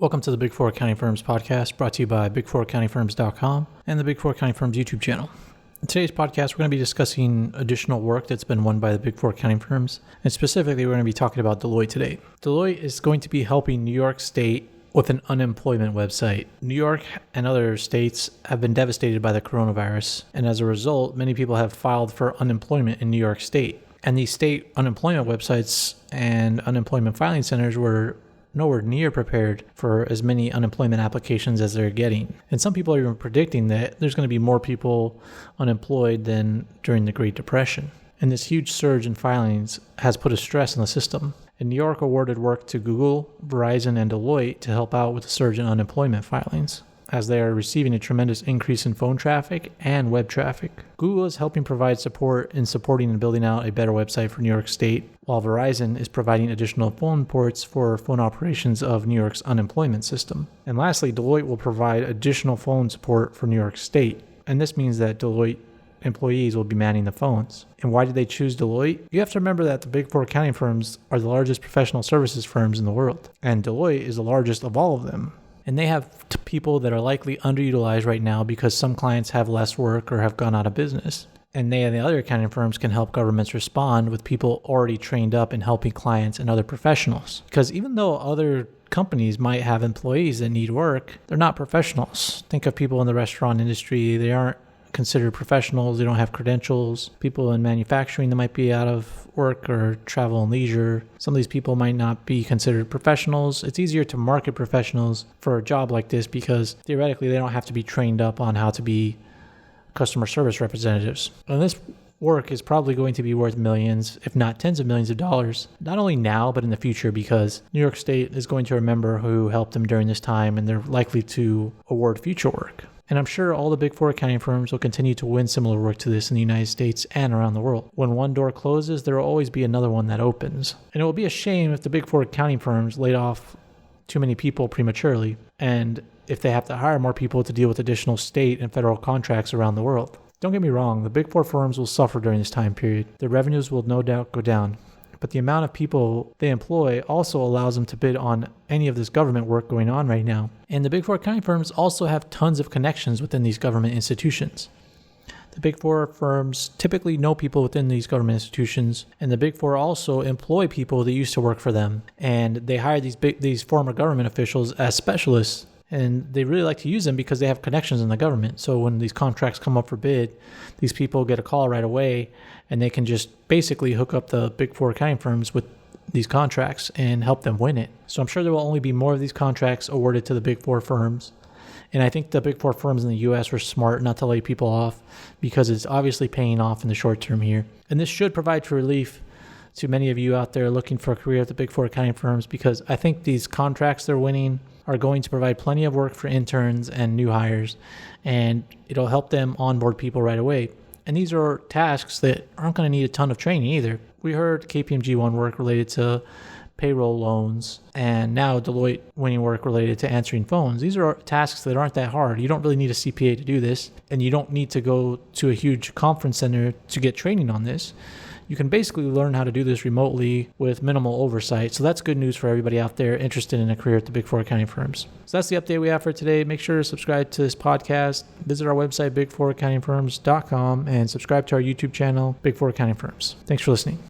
Welcome to the Big Four Accounting Firms podcast, brought to you by big4accountingfirms.com and the Big Four Accounting Firms YouTube channel. In today's podcast, we're going to be discussing additional work that's been won by the Big Four accounting firms, and specifically, we're going to be talking about Deloitte today. Deloitte is going to be helping New York State with an unemployment website. New York and other states have been devastated by the coronavirus, and as a result, many people have filed for unemployment in New York State. And these state unemployment websites and unemployment filing centers were nowhere near prepared for as many unemployment applications as they're getting. And some people are even predicting that there's going to be more people unemployed than during the Great Depression. And this huge surge in filings has put a stress on the system. And New York awarded work to Google, Verizon, and Deloitte to help out with the surge in unemployment filings, as they are receiving a tremendous increase in phone traffic and web traffic. Google is helping provide support in supporting and building out a better website for New York State, while Verizon is providing additional phone ports for phone operations of New York's unemployment system. And lastly, Deloitte will provide additional phone support for New York State. And this means that Deloitte employees will be manning the phones. And why did they choose Deloitte? You have to remember that the Big Four accounting firms are the largest professional services firms in the world. And Deloitte is the largest of all of them. And they have people that are likely underutilized right now because some clients have less work or have gone out of business. And they and the other accounting firms can help governments respond with people already trained up in helping clients and other professionals. Because even though other companies might have employees that need work, they're not professionals. Think of people in the restaurant industry. They aren't considered professionals. They don't have credentials. People in manufacturing that might be out of work or travel and leisure. Some of these people might not be considered professionals. It's easier to market professionals for a job like this because theoretically they don't have to be trained up on how to be customer service representatives. And this work is probably going to be worth millions, if not tens of millions of dollars, not only now, but in the future, because New York State is going to remember who helped them during this time, and they're likely to award future work. And I'm sure all the Big Four accounting firms will continue to win similar work to this in the United States and around the world. When one door closes, there will always be another one that opens. And it will be a shame if the Big Four accounting firms laid off too many people prematurely, and if they have to hire more people to deal with additional state and federal contracts around the world. Don't get me wrong, the Big Four firms will suffer during this time period. Their revenues will no doubt go down, but the amount of people they employ also allows them to bid on any of this government work going on right now. And the Big Four accounting firms also have tons of connections within these government institutions. The Big Four firms typically know people within these government institutions, and the Big Four also employ people that used to work for them, and they hire these former government officials as specialists. And they really like to use them because they have connections in the government. So when these contracts come up for bid, these people get a call right away, and they can just basically hook up the Big Four accounting firms with these contracts and help them win it. So I'm sure there will only be more of these contracts awarded to the Big Four firms. And I think the Big Four firms in the U.S. were smart not to lay people off because it's obviously paying off in the short term here. And this should provide relief to many of you out there looking for a career at the Big Four accounting firms, because I think these contracts they're winning are going to provide plenty of work for interns and new hires, and it'll help them onboard people right away. And these are tasks that aren't going to need a ton of training either. We heard KPMG won work related to payroll loans, and now Deloitte winning work related to answering phones. These are tasks that aren't that hard. You don't really need a CPA to do this, and you don't need to go to a huge conference center to get training on this. You can basically learn how to do this remotely with minimal oversight. So that's good news for everybody out there interested in a career at the Big Four accounting firms. So that's the update we have for today. Make sure to subscribe to this podcast. Visit our website, big4accountingfirms.com, and subscribe to our YouTube channel, Big Four Accounting Firms. Thanks for listening.